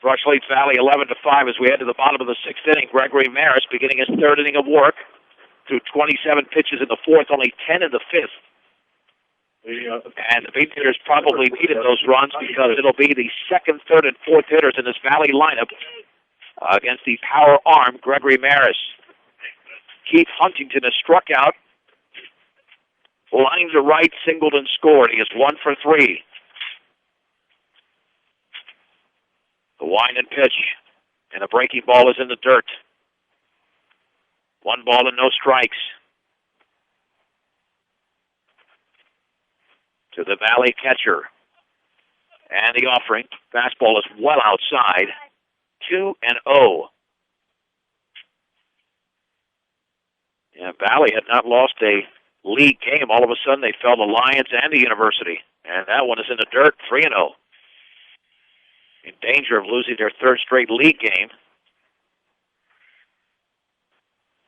Brush leads Valley 11-5 as we head to the bottom of the sixth inning. Gregory Maris beginning his third inning of work through 27 pitches in the fourth, only 10 in the fifth. And the big hitters probably needed those runs because it'll be the second, third, and fourth hitters in this Valley lineup against the power arm, Gregory Maris. Keith Huntington has struck out. Line to right, singled and scored. He is 1 for 3. The wind and pitch, and a breaking ball is in the dirt. 1 ball and no strikes. To the Valley catcher. And the offering. Fastball is well outside. 2-0. Yeah, Valley had not lost a league game. All of a sudden, they fell to Lions and the University. And that one is in the dirt, 3-0. In danger of losing their third straight league game.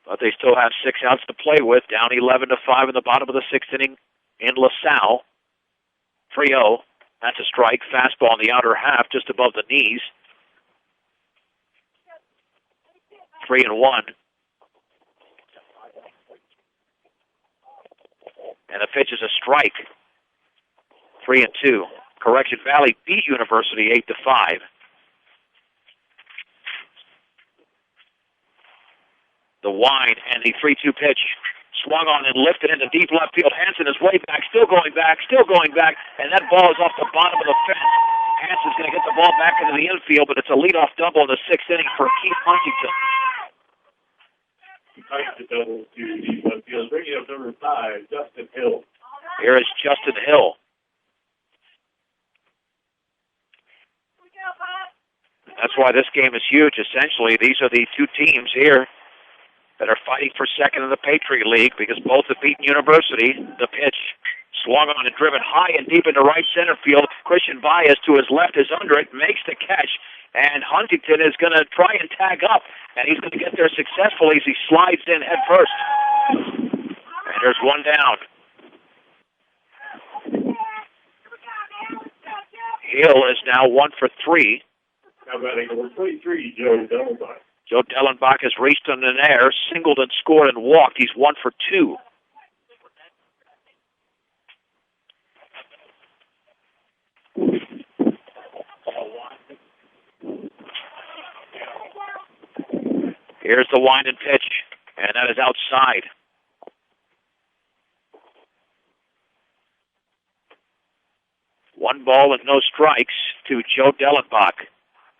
But they still have 6 outs to play with, down 11-5 in the bottom of the sixth inning in LaSalle. 3-0. That's a strike. Fastball in the outer half, just above the knees. 3-1. And the pitch is a strike. 3-2. Correction, Valley beat University 8-5. The wind and the 3-2 pitch swung on and lifted into deep left field. Hansen is way back, still going back, and that ball is off the bottom of the fence. Hansen's going to get the ball back into the infield, but it's a leadoff double in the sixth inning for Keith Huntington. Double to deep left field. Bringing up number 5, Justin Hill. Here is Justin Hill. That's why this game is huge. Essentially, these are the two teams here that are fighting for second in the Patriot League because both have beaten University. The pitch swung on and driven high and deep into right center field. Christian Baez to his left is under it, makes the catch, and Huntington is going to try and tag up, and he's going to get there successfully as he slides in head first. And there's one down. Hill is now 1 for 3. Now batting number 23, Joe Dellenbach. Joe Dellenbach has reached on an air, singled and scored and walked. He's 1 for 2. Here's the wind and pitch, and that is outside. One ball and no strikes to Joe Dellenbach.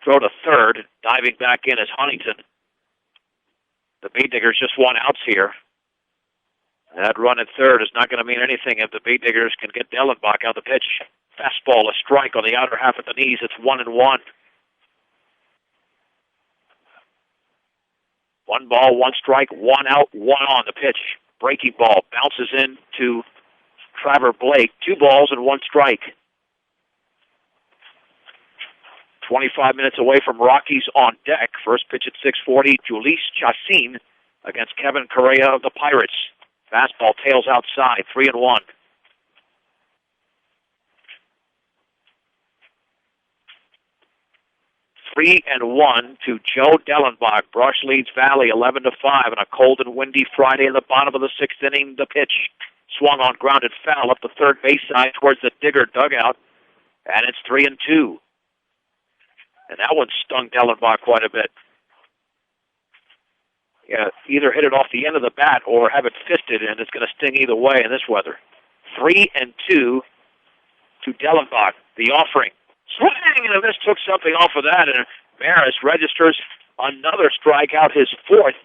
Throw to third, diving back in is Huntington. The Beat Diggers just 1 outs here. That run at third is not going to mean anything if the Beat Diggers can get Dellenbach out the pitch. Fastball, a strike on the outer half of the knees. It's 1-1. 1 ball, 1 strike, 1 out, 1 on the pitch. Breaking ball bounces in to Trevor Blake. 2 balls and 1 strike. 25 minutes away from Rockies on deck. First pitch at 6:40, Julius Chassin against Kevin Correa of the Pirates. Fastball tails outside, 3-1. Three and 1 to Joe Dellenbach. Brush leads Valley 11-5 on a cold and windy Friday in the bottom of the sixth inning. The pitch swung on, grounded foul up the third base side towards the Digger dugout, and it's 3-2. And that one stung Dellenbach quite a bit. Yeah, either hit it off the end of the bat or have it fisted, and it's going to sting either way in this weather. 3-2 to Dellenbach. The offering. Swing, and this took something off of that, and Maris registers another strikeout, his 4th,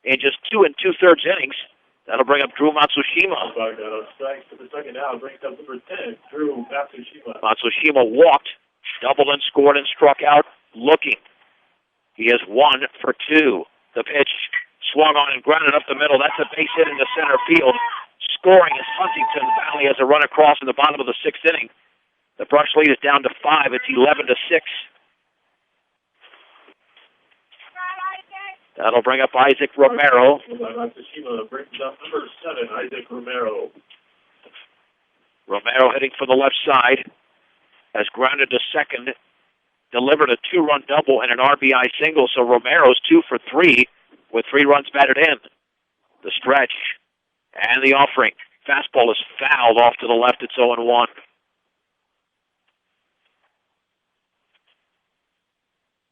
in just 2 2/3 innings. That'll bring up Drew Matsushima. Strikes to the second out, brings up number 10, Drew Matsushima. Matsushima walked, doubled and scored and struck out looking. He is 1 for 2. The pitch swung on and grounded up the middle. That's a base hit into center field. Scoring is Huntington. Valley has a run across in the bottom of the sixth inning. The Brush lead is down to 5. It's 11-6. That'll bring up Isaac Romero. Matsushima brings up number 7, Isaac Romero. Romero hitting for the left side. Has grounded to second. delivered a 2-run double and an RBI single, so Romero's 2 for 3 with 3 runs batted in. The stretch and the offering. Fastball is fouled off to the left. It's 0-1.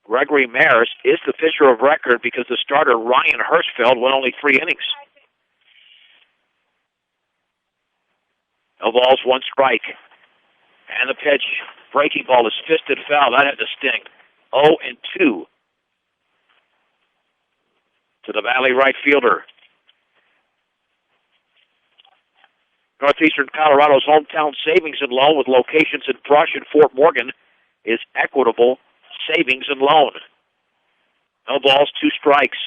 Gregory Maris is the pitcher of record because the starter, Ryan Hirschfeld, went only 3 innings. No balls, 1 strike. And the pitch, breaking ball is fisted foul. That had to sting. 0-2 to the Valley right fielder. Northeastern Colorado's hometown savings and loan with locations in Brush and Fort Morgan is Equitable Savings and Loan. No balls, 2 strikes.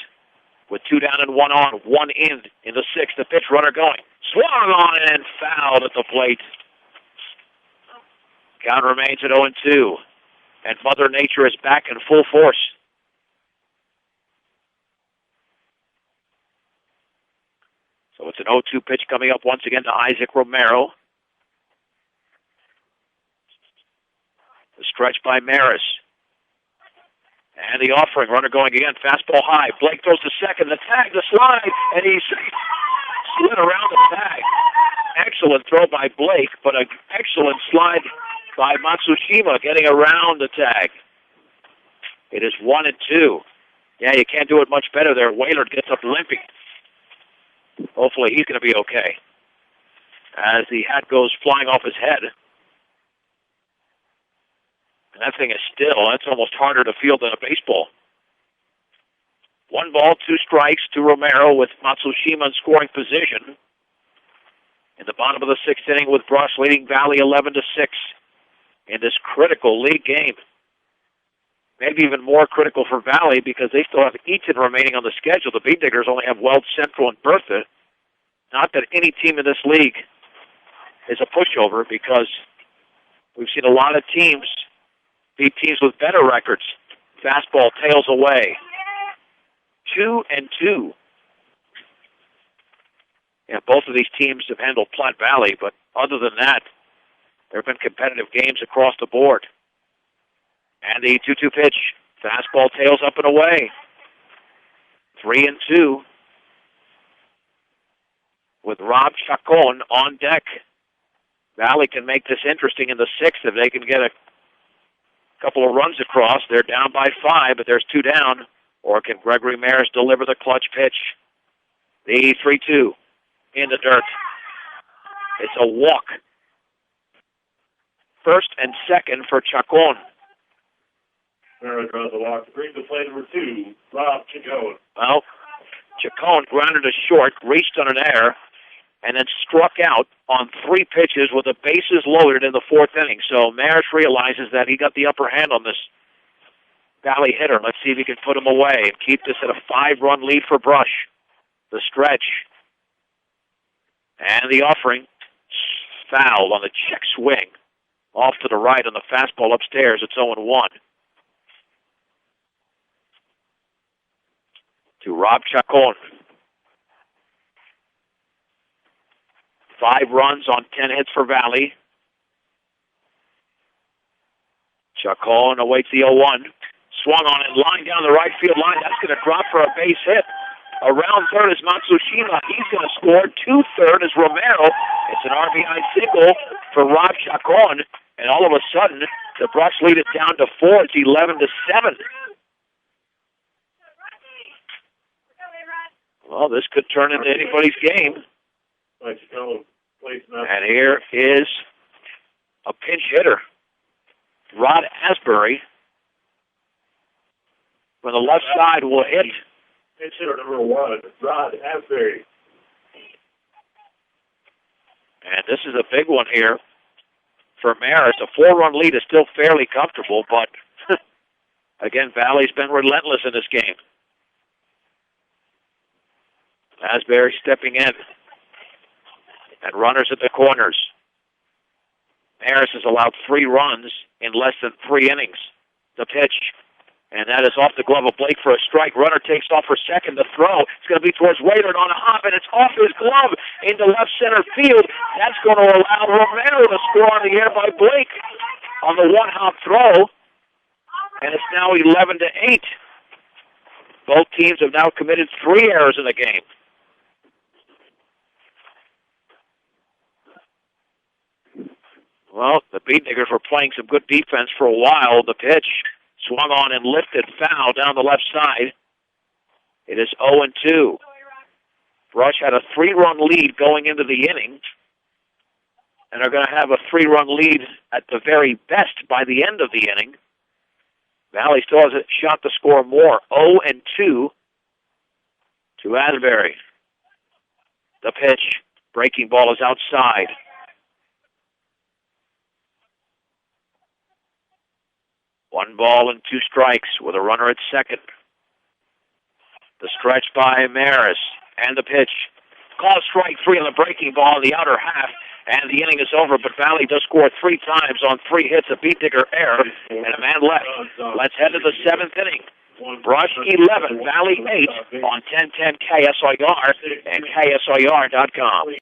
With 2 down and 1 on, 1 in the 6th. The pitch, runner going. Swung on and fouled at the plate. Count remains at 0-2. And Mother Nature is back in full force. So it's an 0-2 pitch coming up once again to Isaac Romero. The stretch by Maris. And the offering, runner going again, fastball high. Blake throws to second, the tag, the slide, and he slid around the tag. Excellent throw by Blake, but an excellent slide by Matsushima getting around the tag. It is 1-2. Yeah, you can't do it much better there. Waylard gets up limping. Hopefully he's going to be okay as the hat goes flying off his head. And that thing is still, that's almost harder to field than a baseball. 1 ball, 2 strikes to Romero with Matsushima in scoring position. In the bottom of the 6th inning with Brush leading Valley 11-6 in this critical league game. Maybe even more critical for Valley because they still have Eaton remaining on the schedule. The Bean Diggers only have Weld Central and Bertha. Not that any team in this league is a pushover because we've seen a lot of teams beat teams with better records. Fastball tails away. 2-2. Yeah, both of these teams have handled Platte Valley, but other than that, there have been competitive games across the board. And the 2-2 pitch. Fastball tails up and away. 3-2. With Rob Chacon on deck. Valley can make this interesting in the 6th if they can get a couple of runs across. They're down by 5, but there's 2 down. Or can Gregory Maris deliver the clutch pitch? The 3-2 in the dirt. It's a walk. First and second for Chacon. Maris draws a walk. Brings the play number 2, Rob Chacon. Well, Chacon grounded to short, reached on an error, and then struck out on 3 pitches with the bases loaded in the 4th inning. So Maris realizes that he got the upper hand on this Valley hitter. Let's see if he can put him away and keep this at a 5-run lead for Brush. The stretch. And the offering. Foul on the check swing. Off to the right on the fastball upstairs. It's 0-1. To Rob Chacon. 5 runs on 10 hits for Valley. Chacon awaits the 0-1. Swung on it, line down the right field line. That's going to drop for a base hit. Around third is Matsushima. He's going to score. To third is Romero. It's an RBI single for Rob Chacon. And all of a sudden, the Brush lead it down to 4. It's 11-7. Well, this could turn into anybody's game. And here is a pinch hitter, Rod Asbury. From the left side will hit. Pinch hitter number 1, Rod Asbury. And this is a big one here for Maris. A 4-run lead is still fairly comfortable, but again, Valley's been relentless in this game. Asbury stepping in. And runners at the corners. Maris has allowed 3 runs in less than 3 innings. The pitch. And that is off the glove of Blake for a strike. Runner takes off for second. The throw. It's going to be towards Waylard on a hop, and it's off his glove into left center field. That's going to allow Romero to score on the air by Blake on the 1-hop throw. and it's now 11-8. Both teams have now committed 3 errors in the game. Well, the Beatniggers were playing some good defense for a while. The pitch swung on and lifted, foul down the left side. It is 0-2. Brush had a 3-run lead going into the inning, and are going to have a 3-run lead at the very best by the end of the inning. Valley still has a shot to score more. 0-2 to Asbury. The pitch, breaking ball is outside. One ball and 2 strikes with a runner at second. The stretch by Maris, and the pitch. Call strike 3 on the breaking ball in the outer half, and the inning is over, but Valley does score 3 times on 3 hits, a Beatnigger error, and a man left. Let's head to the 7th inning. Brush 11, Valley 8 on 1010 KSIR and KSIR.com.